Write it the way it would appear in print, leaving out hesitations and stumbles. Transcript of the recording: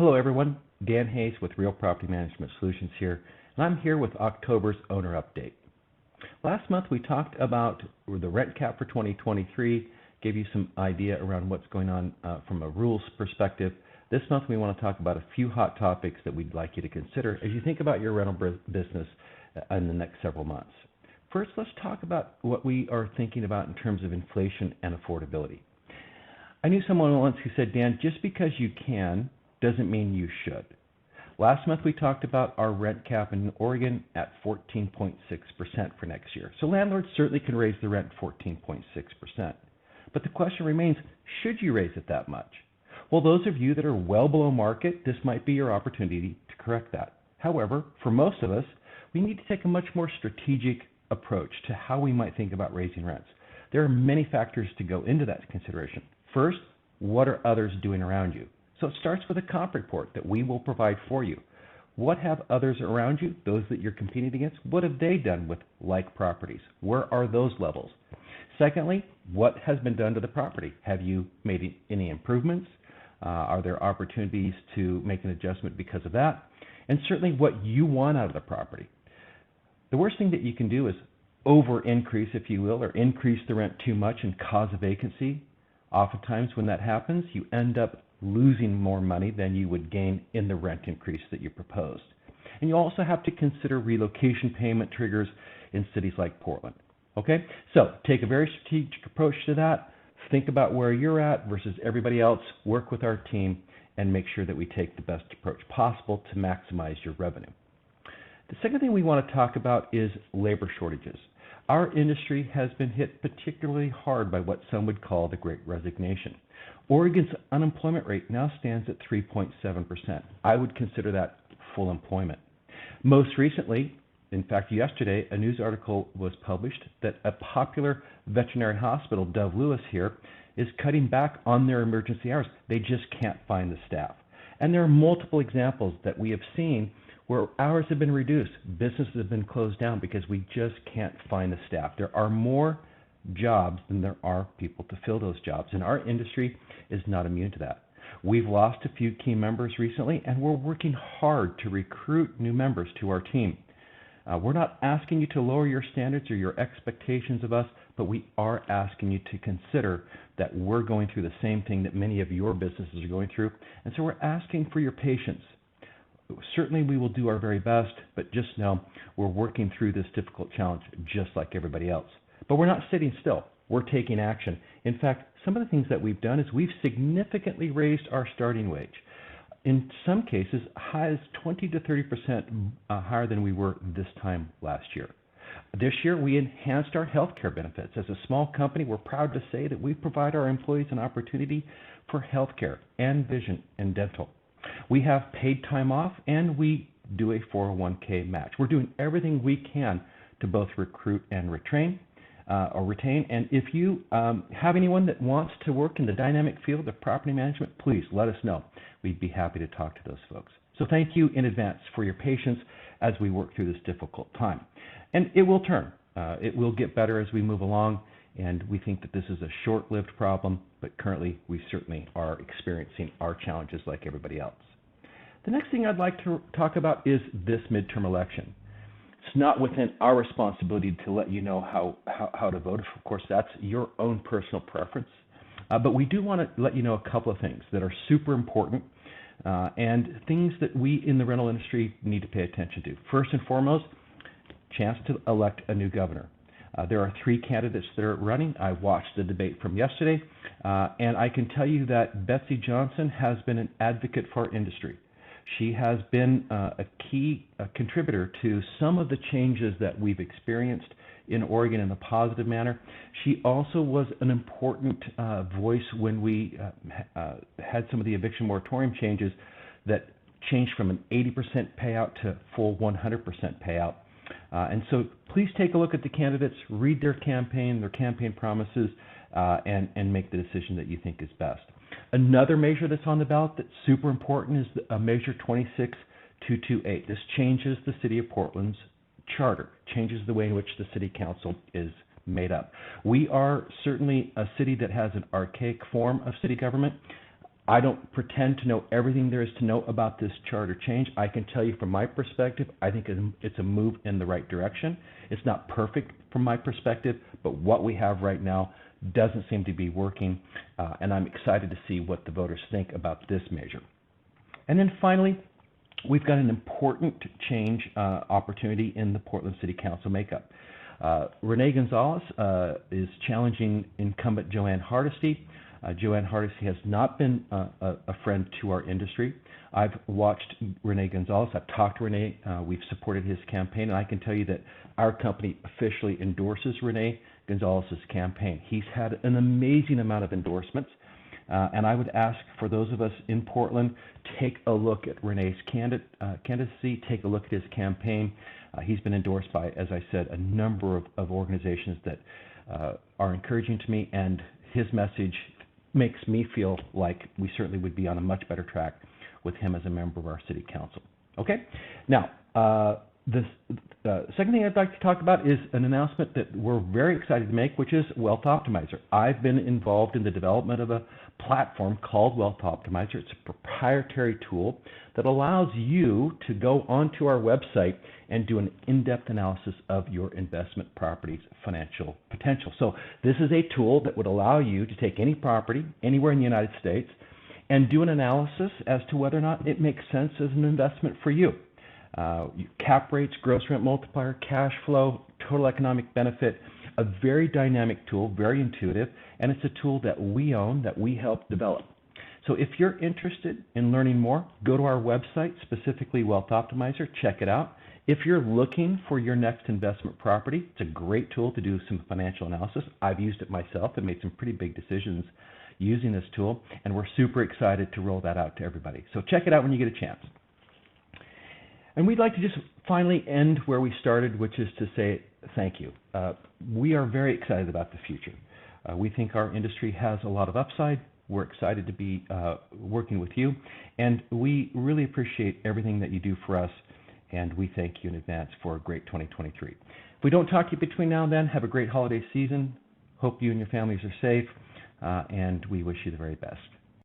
Hello, everyone. Dan Hayes with Real Property Management Solutions here, and I'm here with October's owner update. Last month, we talked about the rent cap for 2023, gave you some idea around what's going on from a rules perspective. This month, we want to talk about a few hot topics that we'd like you to consider as you think about your rental business in the next several months. First, let's talk about what we are thinking about in terms of inflation and affordability. I knew someone once who said, Dan, just because you can doesn't mean you should. Last month we talked about our rent cap in Oregon at 14.6% for next year. So landlords certainly can raise the rent 14.6%. But the question remains, should you raise it that much? Well, those of you that are well below market, this might be your opportunity to correct that. However, for most of us, we need to take a much more strategic approach to how we might think about raising rents. There are many factors to go into that consideration. First, what are others doing around you? So it starts with a comp report that we will provide for you. What have others around you, those that you're competing against, what have they done with like properties? Where are those levels? Secondly, what has been done to the property? Have you made any improvements? Are there opportunities to make an adjustment because of that? And certainly what you want out of the property. The worst thing that you can do is over increase, if you will, or increase the rent too much and cause a vacancy. Oftentimes when that happens, you end up losing more money than you would gain in the rent increase that you proposed. And you also have to consider relocation payment triggers in cities like Portland. Okay, so take a very strategic approach to that. Think about where you're at versus everybody else. Work with our team and make sure that we take the best approach possible to maximize your revenue. The second thing we want to talk about is labor shortages. Our industry has been hit particularly hard by what some would call the Great Resignation. Oregon's unemployment rate now stands at 3.7%. I would consider that full employment. Most recently, in fact yesterday, a news article was published that a popular veterinary hospital, Dove Lewis here, is cutting back on their emergency hours. They just can't find the staff. And there are multiple examples that we have seen where hours have been reduced, businesses have been closed down because we just can't find the staff. There are more jobs than there are people to fill those jobs, and our industry is not immune to that. We've lost a few key members recently, and we're working hard to recruit new members to our team. We're not asking you to lower your standards or your expectations of us, but we are asking you to consider that we're going through the same thing that many of your businesses are going through, and so we're asking for your patience. Certainly we will do our very best, but just know we're working through this difficult challenge just like everybody else. But we're not sitting still. We're taking action. In fact, some of the things that we've done is we've significantly raised our starting wage. In some cases, high as 20 to 30% higher than we were this time last year. This year, we enhanced our health care benefits. As a small company, we're proud to say that we provide our employees an opportunity for health care and vision and dental. We have paid time off, and we do a 401k match. We're doing everything we can to both recruit and retain. And if you have anyone that wants to work in the dynamic field of property management, please let us know. We'd be happy to talk to those folks. So thank you in advance for your patience as we work through this difficult time. And it will turn. It will get better as we move along, and we think that this is a short-lived problem, but currently we certainly are experiencing our challenges like everybody else. The next thing I'd like to talk about is this midterm election. It's not within our responsibility to let you know how to vote. Of course, that's your own personal preference. But we do want to let you know a couple of things that are super important and things that we in the rental industry need to pay attention to. First and foremost, chance to elect a new governor. There are 3 candidates that are running. I watched the debate from yesterday, and I can tell you that Betsy Johnson has been an advocate for our industry. She has been a key contributor to some of the changes that we've experienced in Oregon in a positive manner. She also was an important voice when we had some of the eviction moratorium changes that changed from an 80% payout to full 100% payout. And so please take a look at the candidates, read their campaign promises, and make the decision that you think is best. Another measure that's on the ballot that's super important is Measure 26228. This changes the City of Portland's charter, changes the way in which the City Council is made up. We are certainly a city that has an archaic form of city government. I don't pretend to know everything there is to know about this charter change. I can tell you from my perspective, I think it's a move in the right direction. It's not perfect from my perspective, but what we have right now doesn't seem to be working, and I'm excited to see what the voters think about this measure. And then finally, we've got an important change opportunity in the Portland City Council makeup. Renee Gonzalez is challenging incumbent Joanne Hardesty. Joanne Hardesty has not been a friend to our industry. I've watched Renee Gonzalez. I've talked to Renee. We've supported his campaign, and I can tell you that our company officially endorses Renee Gonzalez's campaign. He's had an amazing amount of endorsements, and I would ask for those of us in Portland, take a look at Renee's candidacy, take a look at his campaign. He's been endorsed by, as I said, a number of organizations that are encouraging to me, and his message makes me feel like we certainly would be on a much better track with him as a member of our city council. Okay? Now, the second thing I'd like to talk about is an announcement that we're very excited to make, which is Wealth Optimizer. I've been involved in the development of a platform called Wealth Optimizer. It's a proprietary tool that allows you to go onto our website and do an in-depth analysis of your investment property's financial potential. So this is a tool that would allow you to take any property anywhere in the United States and do an analysis as to whether or not it makes sense as an investment for you. Cap rates, gross rent multiplier, cash flow, total economic benefit, a very dynamic tool, very intuitive, and it's a tool that we own, that we help develop. So if you're interested in learning more, go to our website, specifically Wealth Optimizer, check it out. If you're looking for your next investment property, it's a great tool to do some financial analysis. I've used it myself and made some pretty big decisions using this tool, and we're super excited to roll that out to everybody. So check it out when you get a chance. And we'd like to just finally end where we started, which is to say thank you. We are very excited about the future. We think our industry has a lot of upside. We're excited to be working with you, and we really appreciate everything that you do for us, and we thank you in advance for a great 2023. If we don't talk to you between now and then, have a great holiday season. Hope you and your families are safe, and we wish you the very best.